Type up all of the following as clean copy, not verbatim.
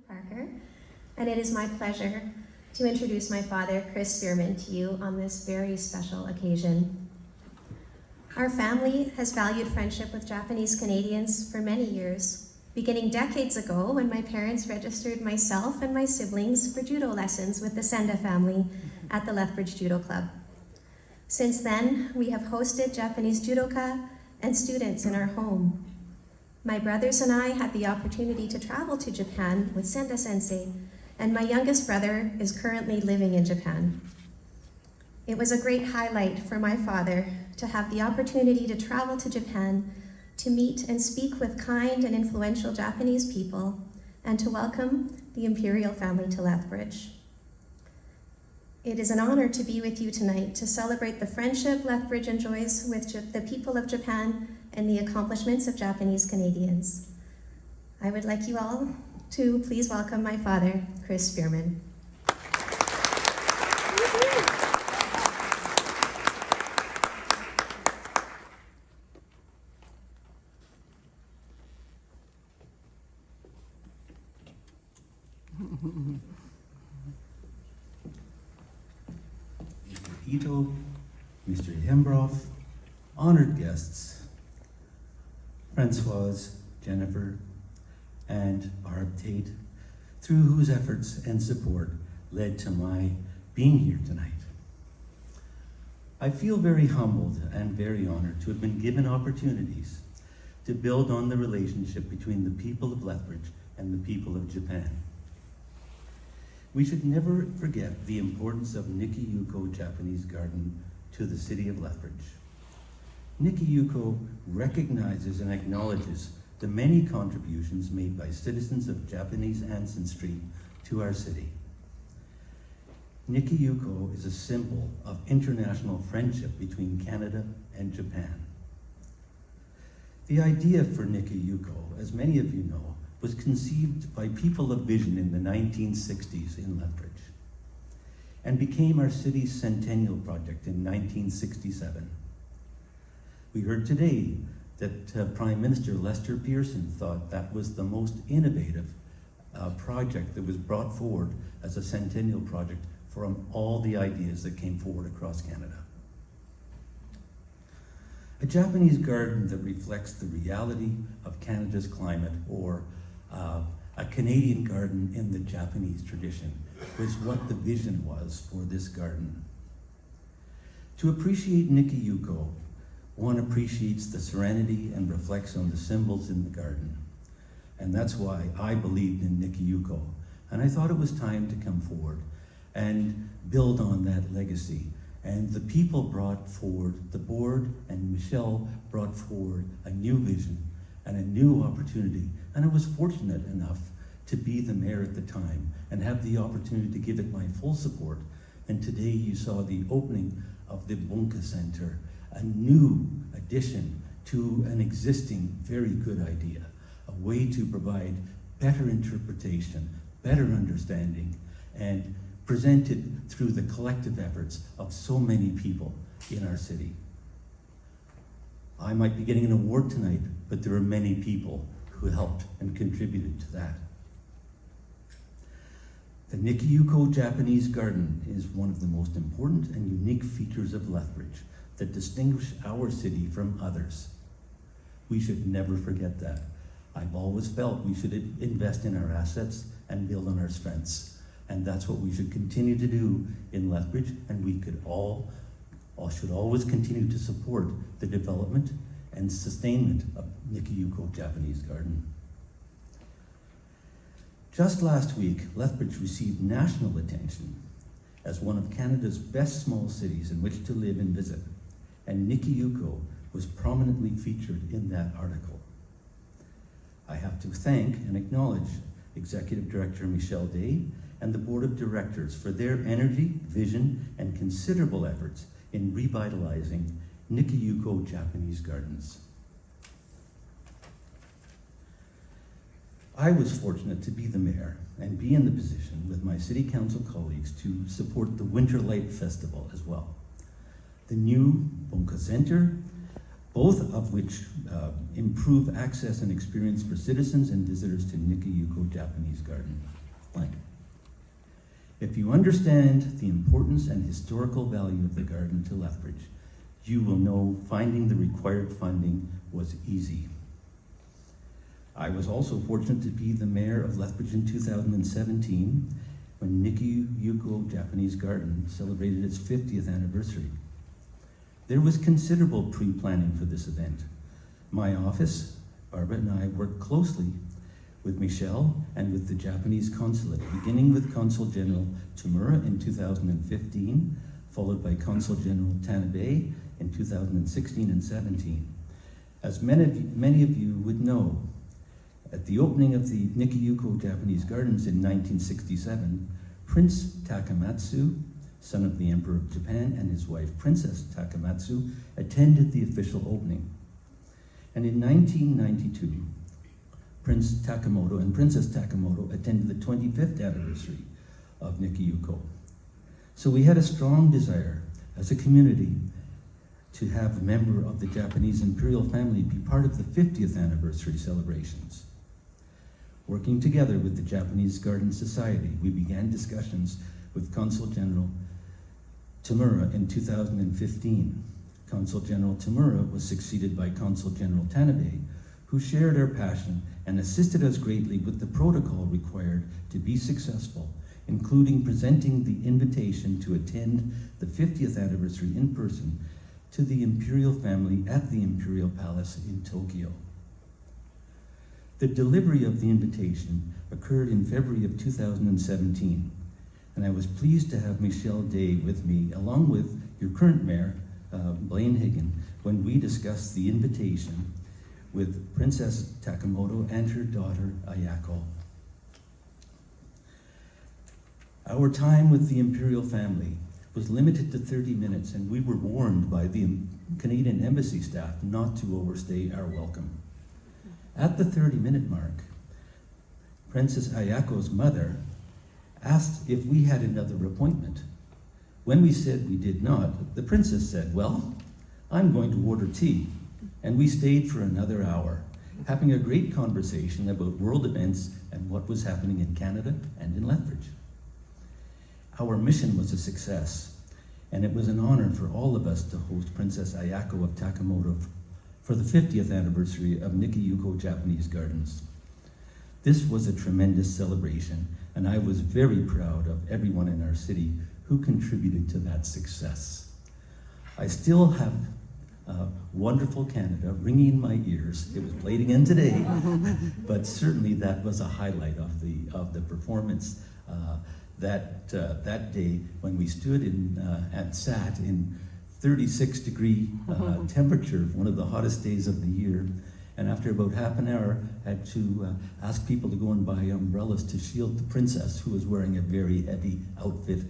Parker, and it is my pleasure to introduce my father, Chris Spearman, to you on this very special occasion. Our family has valued friendship with Japanese Canadians for many years, beginning decades ago when my parents registered myself and my siblings for judo lessons with the Senda family at the Lethbridge Judo Club. Since then, we have hosted Japanese judoka and students in our home. My brothers and I had the opportunity to travel to Japan with Senda Sensei, and my youngest brother is currently living in Japan. It was a great highlight for my father to have the opportunity to travel to Japan, to meet and speak with kind and influential Japanese people, and to welcome the imperial family to Lethbridge. It is an honor to be with you tonight to celebrate the friendship Lethbridge enjoys with the people of Japan and the accomplishments of Japanese Canadians. I would like you all to please welcome my father, Chris Spearman. Mr. Ito, Mr. Hembroff, honored guests, Francoise, Jennifer, and Barb Tate, through whose efforts and support led to my being here tonight. I feel very humbled and very honored to have been given opportunities to build on the relationship between the people of Lethbridge and the people of Japan. We should never forget the importance of Nikki-Yuko Japanese Garden to the city of Lethbridge. Nikki-Yuko recognizes and acknowledges the many contributions made by citizens of Japanese ancestry to our city. Nikki-Yuko is a symbol of international friendship between Canada and Japan. The idea for Nikki-Yuko, as many of you know, was conceived by people of vision in the 1960s in Lethbridge and became our city's centennial project in 1967. We heard today that Prime Minister Lester Pearson thought that was the most innovative project that was brought forward as a centennial project from all the ideas that came forward across Canada. A Japanese garden that reflects the reality of Canada's climate, or a Canadian garden in the Japanese tradition, was what the vision was for this garden. To appreciate Nikki-Yuko, one appreciates the serenity and reflects on the symbols in the garden. And that's why I believed in Nikki-Yuko. And I thought it was time to come forward and build on that legacy. And the people brought forward, the board and Michelle brought forward a new vision and a new opportunity. And I was fortunate enough to be the mayor at the time and have the opportunity to give it my full support. And today you saw the opening of the Bunka Center, a new addition to an existing very good idea, a way to provide better interpretation, better understanding, and presented through the collective efforts of so many people in our city. I might be getting an award tonight, but there are many people who helped and contributed to that. The Nikki-Yuko Japanese Garden is one of the most important and unique features of Lethbridge that distinguish our city from others. We should never forget that. I've always felt we should invest in our assets and build on our strengths. And that's what we should continue to do in Lethbridge, and we could all should always continue to support the development and sustainment of Nikki-Yuko Japanese Garden. Just last week, Lethbridge received national attention as one of Canada's best small cities in which to live and visit, and Nikki-Yuko was prominently featured in that article. I have to thank and acknowledge Executive Director Michelle Day and the Board of Directors for their energy, vision, and considerable efforts in revitalizing Nikki-Yuko Japanese Gardens. I was fortunate to be the mayor and be in the position with my city council colleagues to support the Winter Light Festival as well. The new Bunka Center, both of which improve access and experience for citizens and visitors to Nikki-Yuko Japanese Garden. blank. If you understand the importance and historical value of the garden to Lethbridge, you will know finding the required funding was easy. I was also fortunate to be the mayor of Lethbridge in 2017 when Nikki-Yuko Japanese Garden celebrated its 50th anniversary. There was considerable pre-planning for this event. My office, Barbara and I, worked closely with Michelle and with the Japanese consulate, beginning with Consul General Tamura in 2015, followed by Consul General Tanabe in 2016 and 17. As many of you would know, at the opening of the Nikki-Yuko Japanese Gardens in 1967, Prince Takamatsu, son of the Emperor of Japan, and his wife, Princess Takamatsu, attended the official opening. And in 1992, Prince Takamoto and Princess Takamoto attended the 25th anniversary of Nikki-Yuko. So we had a strong desire as a community to have a member of the Japanese imperial family be part of the 50th anniversary celebrations. Working together with the Japanese Garden Society, we began discussions with Consul General Tamura in 2015. Consul General Tamura was succeeded by Consul General Tanabe, who shared our passion and assisted us greatly with the protocol required to be successful, including presenting the invitation to attend the 50th anniversary in person to the imperial family at the Imperial Palace in Tokyo. The delivery of the invitation occurred in February of 2017, and I was pleased to have Michelle Day with me, along with your current mayor, Blaine Higgin, when we discussed the invitation with Princess Takamoto and her daughter, Ayako. Our time with the imperial family was limited to 30 minutes, and we were warned by the Canadian Embassy staff not to overstay our welcome. At the 30-minute mark, Princess Ayako's mother asked if we had another appointment. When we said we did not, the princess said, "Well, I'm going to order tea." And we stayed for another hour, having a great conversation about world events and what was happening in Canada and in Lethbridge. Our mission was a success, and it was an honor for all of us to host Princess Ayako of Takamoto for the 50th anniversary of Nikki-Yuko Japanese Gardens. This was a tremendous celebration, and I was very proud of everyone in our city who contributed to that success. I still have Wonderful Canada ringing in my ears. It was played again today, but certainly that was a highlight of the performance that day when we stood and sat in 36-degree temperature, one of the hottest days of the year. And after about half an hour, had to ask people to go and buy umbrellas to shield the princess, who was wearing a very heavy outfit,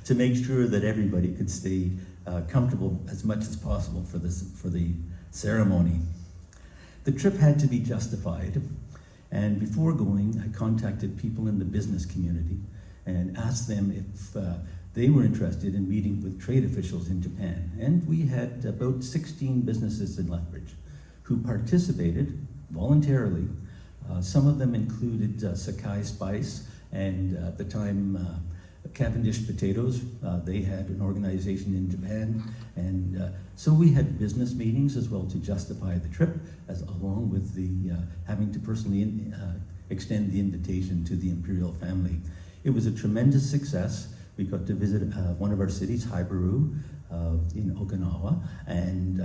to make sure that everybody could stay comfortable as much as possible for the ceremony. The trip had to be justified, and before going, I contacted people in the business community and asked them if they were interested in meeting with trade officials in Japan. And we had about 16 businesses in Lethbridge who participated voluntarily. Some of them included Sakai Spice and at the time Cavendish Potatoes. They had an organization in Japan. And so we had business meetings as well to justify the trip, along with the having to personally extend the invitation to the imperial family. It was a tremendous success. We got to visit one of our cities, Haiburu, in Okinawa, and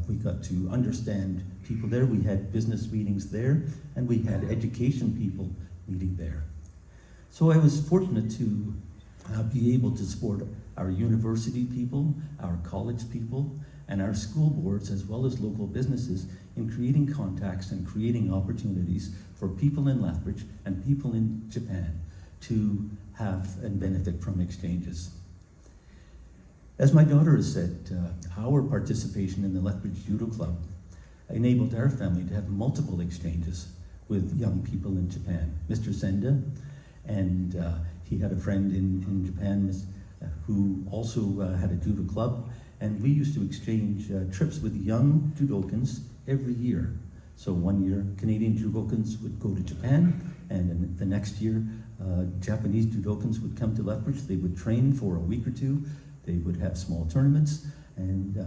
we got to understand people there. We had business meetings there, and we had education people meeting there. So I was fortunate to be able to support our university people, our college people, and our school boards, as well as local businesses, in creating contacts and creating opportunities for people in Lethbridge and people in Japan to have and benefit from exchanges. As my daughter has said, our participation in the Lethbridge Judo Club enabled our family to have multiple exchanges with young people in Japan. Mr. Senda, and he had a friend in Japan who also had a judo club, and we used to exchange trips with young judokans every year. So one year, Canadian judokans would go to Japan, and in the next year, Japanese judokans would come to Lethbridge. They would train for a week or two. They would have small tournaments, and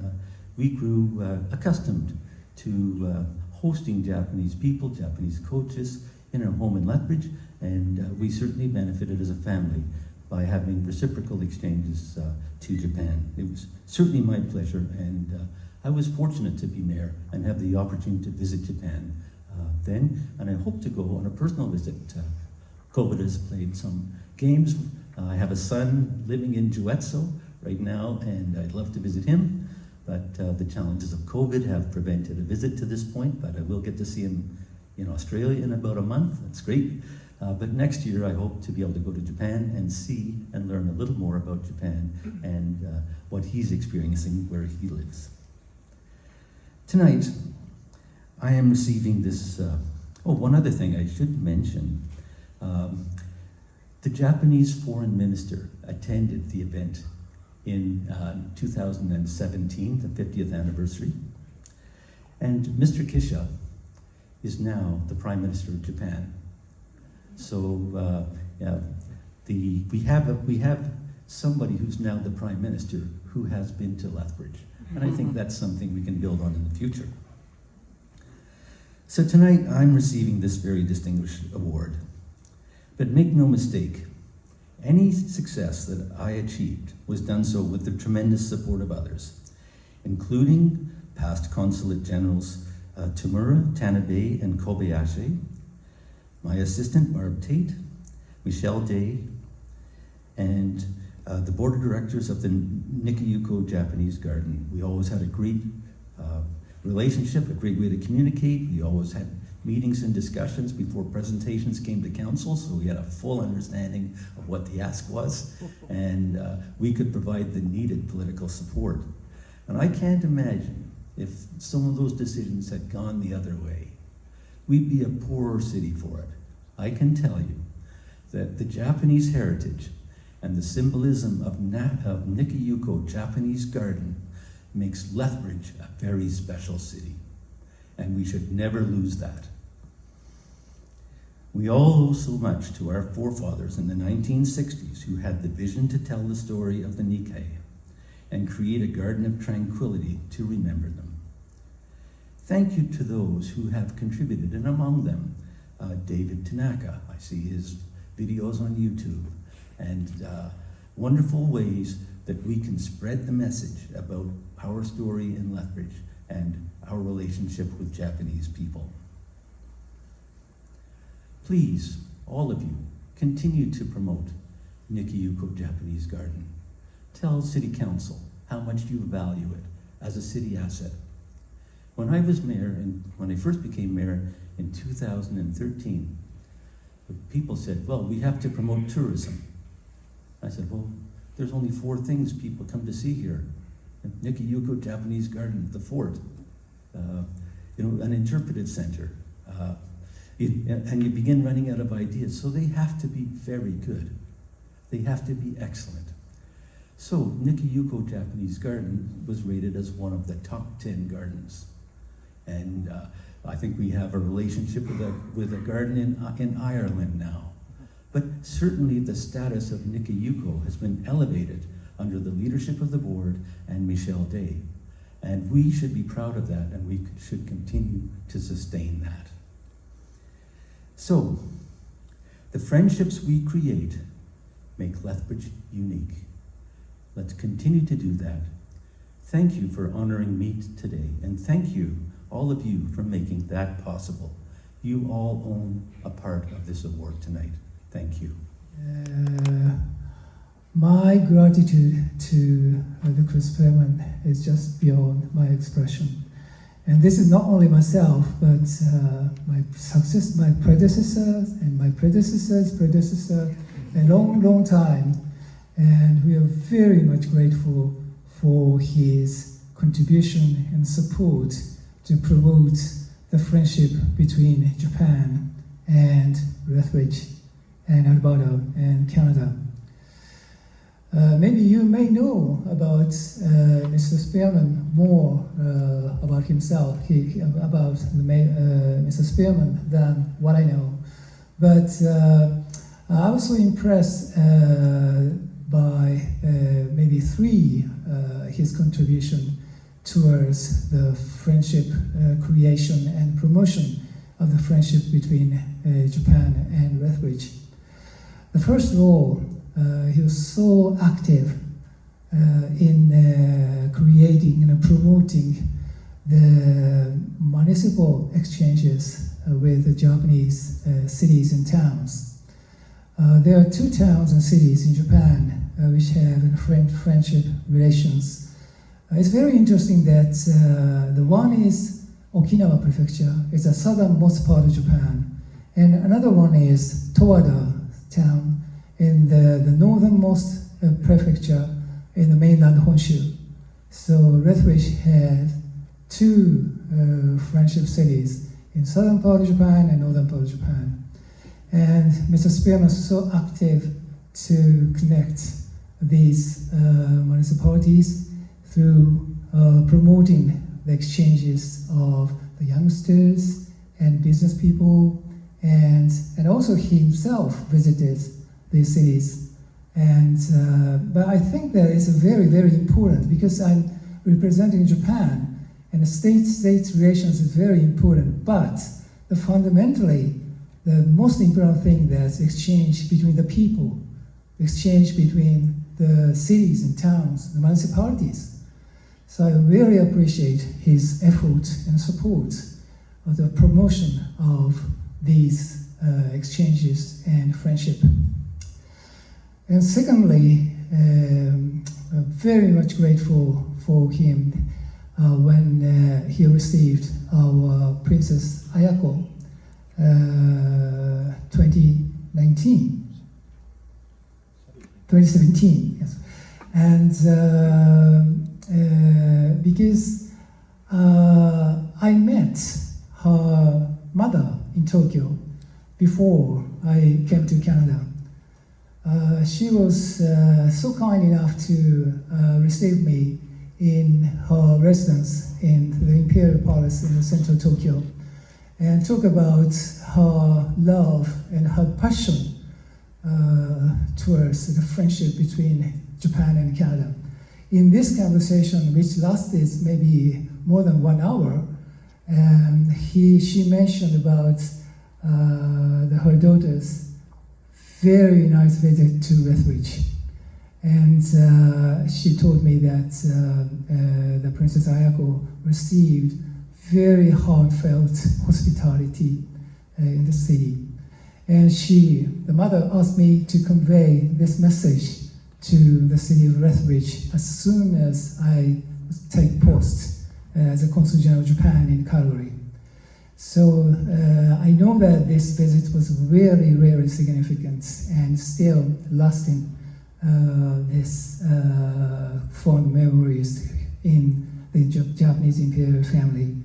we grew accustomed to hosting Japanese people, Japanese coaches in our home in Lethbridge, and we certainly benefited as a family by having reciprocal exchanges to Japan. It was certainly my pleasure, and I was fortunate to be mayor and have the opportunity to visit Japan then, and I hope to go on a personal visit. COVID has played some games. I have a son living in Juetso right now, and I'd love to visit him, but the challenges of COVID have prevented a visit to this point, but I will get to see him in Australia in about a month. That's great. But next year I hope to be able to go to Japan and see and learn a little more about Japan and what he's experiencing where he lives. Tonight, I am receiving this, one other thing I should mention. The Japanese foreign minister attended the event in 2017, the 50th anniversary. And Mr. Kisha is now the Prime Minister of Japan. So we have somebody who's now the Prime Minister who has been to Lethbridge. And I think that's something we can build on in the future. So tonight I'm receiving this very distinguished award. But make no mistake, any success that I achieved was done so with the tremendous support of others, including past Consulate Generals Tamura, Tanabe, and Kobayashi, my assistant Barb Tate, Michelle Day, and the board of directors of the Nikayuko Japanese Garden. We always had a great relationship, a great way to communicate. We always had meetings and discussions before presentations came to council, so we had a full understanding of what the ask was, and we could provide the needed political support. And I can't imagine if some of those decisions had gone the other way. We'd be a poorer city for it. I can tell you that the Japanese heritage and the symbolism of Nikayuko Japanese Garden makes Lethbridge a very special city, and we should never lose that. We all owe so much to our forefathers in the 1960s who had the vision to tell the story of the Nikkei and create a garden of tranquility to remember them. Thank you to those who have contributed, and among them, David Tanaka. I see his videos on YouTube, and wonderful ways that we can spread the message about our story in Lethbridge and our relationship with Japanese people. Please, all of you, continue to promote Nikayuko Japanese Garden. Tell City Council how much you value it as a city asset. When I was mayor, and when I first became mayor in 2013, people said, well, we have to promote tourism. I said, well, there's only 4 things people come to see here. Nikayuko Japanese Garden, the fort, an interpretive center. And you begin running out of ideas. So they have to be very good. They have to be excellent. So Nikayuko Japanese Garden was rated as one of the top 10 gardens. And I think we have a relationship with a garden in Ireland now. But certainly the status of Nikayuko has been elevated under the leadership of the board and Michelle Day. And we should be proud of that, and we should continue to sustain that. So, the friendships we create make Lethbridge unique. Let's continue to do that. Thank you for honoring me today, and thank you, all of you, for making that possible. You all own a part of this award tonight. Thank you. My gratitude to the conferment is just beyond my expression. And this is not only myself, but my predecessors, and my predecessor's predecessor, a long, long time. And we are very much grateful for his contribution and support to promote the friendship between Japan and Lethbridge and Alberta and Canada. Maybe you may know about Mr. Spearman more about himself, about Mr. Spearman than what I know. But I was so impressed by maybe his contribution towards the friendship creation and promotion of the friendship between Japan and Lethbridge. First of all, he was so active in creating and promoting the municipal exchanges with the Japanese cities and towns. There are 2 towns and cities in Japan which have friendship relations. It's very interesting that the one is Okinawa Prefecture, it's the southernmost part of Japan, and another one is Towada town in the northernmost prefecture in the mainland Honshu. So Lethbridge had 2 friendship cities in southern part of Japan and northern part of Japan. And Mr. Spearman was so active to connect these municipalities through promoting the exchanges of the youngsters and business people, and also he himself visited these cities. And but I think that it's very, very important because I'm representing Japan, and the state-state relations is very important. But fundamentally, the most important thing that's exchange between the people, exchange between the cities and towns, the municipalities. So I really appreciate his effort and support of the promotion of these exchanges and friendship. And secondly, I'm very much grateful for him when he received our Princess Ayako 2017, yes. And because I met her mother in Tokyo before I came to Canada. She was so kind enough to receive me in her residence in the Imperial Palace in central Tokyo and talk about her love and her passion towards the friendship between Japan and Canada. In this conversation, which lasted maybe more than 1 hour, she mentioned about her daughter's very nice visit to Lethbridge. And she told me that the Princess Ayako received very heartfelt hospitality in the city. And the mother asked me to convey this message to the city of Lethbridge as soon as I take post as a Consul General of Japan in Calgary. So I know that this visit was really, really significant and still lasting this fond memories in the Japanese imperial family.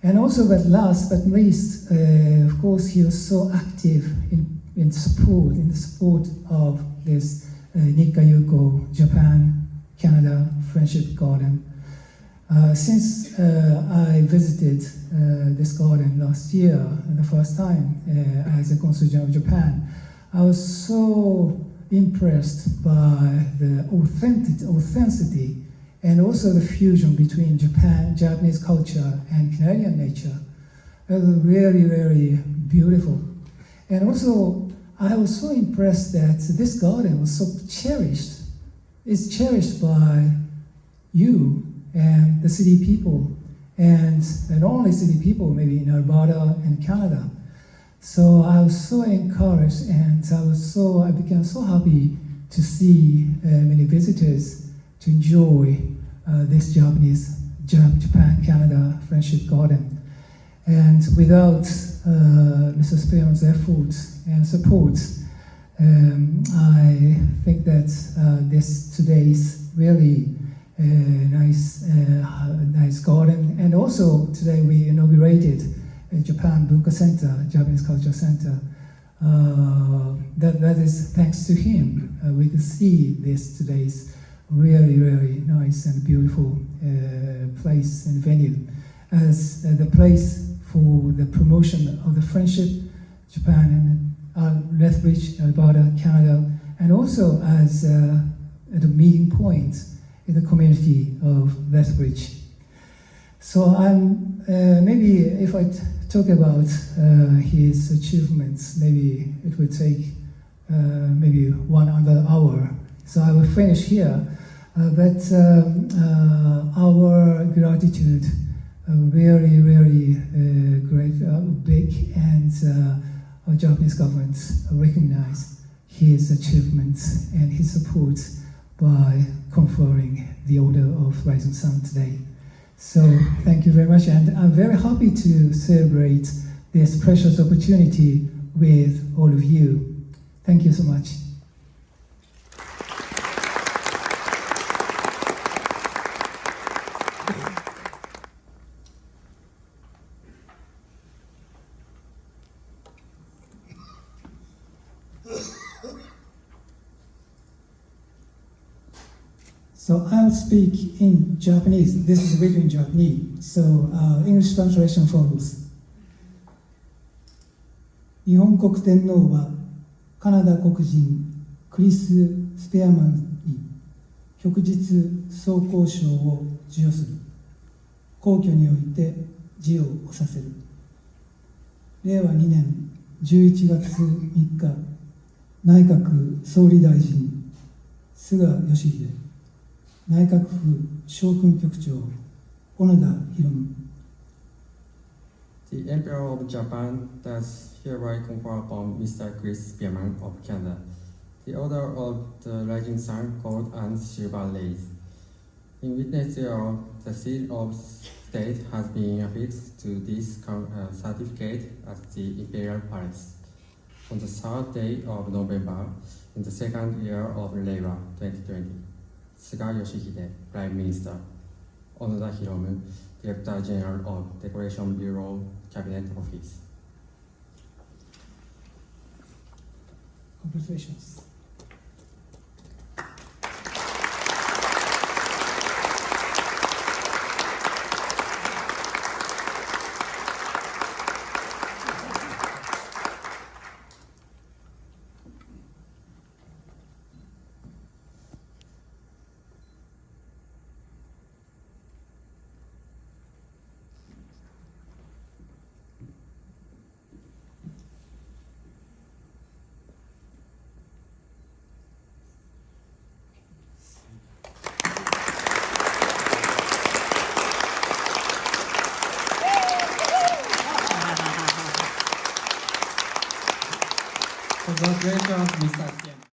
And also, but last but not least, of course, he was so active in the support of this Nikkayuko Japan-Canada Friendship Garden. Since I visited this garden last year, the first time as a Consul General of Japan, I was so impressed by the authenticity and also the fusion between Japanese culture and Canadian nature. It was really, really beautiful. And also, I was so impressed that this garden was so cherished. It's cherished by you and the city people, and not only city people, maybe in Alberta and Canada. So I was so encouraged, and I became so happy to see many visitors to enjoy this Japan-Canada Friendship Garden. And without Mr. Spearman's efforts and support, I think that today's really nice garden. And also today we inaugurated a Japan Bunka Center, Japanese Culture Center, that is thanks to him. We could see this today's really, really nice and beautiful place and venue as the place for the promotion of the friendship, Japan and Lethbridge, Alberta, Canada, and also as the meeting point in the community of Lethbridge. So I'm maybe if I talk about his achievements, maybe it would take maybe 1 other hour. So I will finish here. But our gratitude, very, very great, big, and our Japanese government recognize his achievements and his support by conferring the Order of Rising Sun today. So thank you very much, and I'm very happy to celebrate this precious opportunity with all of you. Thank you so much. So I'll speak in Japanese. This is written in Japanese. So English translation follows. 日本国天皇はカナダ国人クリス・スペアマンに旭日総功章を授与する。皇居において授与をさせる。令和2年11月3日、内閣総理大臣菅義偉、内閣府商訓局長小野田博文。The Emperor of Japan does hereby confer upon Mr. Chris Spearman of Canada the Order of the Rising Sun, Gold and Silver Rays. In witness thereof, the seal of state has been affixed to this certificate at the Imperial Palace on the 3rd day of November in the 2nd year of Reiwa 2020. Suga Yoshihide, Prime Minister. Onoda Hiromu, Director General of Decoration Bureau, Cabinet Office. Congratulations. Congratulations, Mr. Spearman.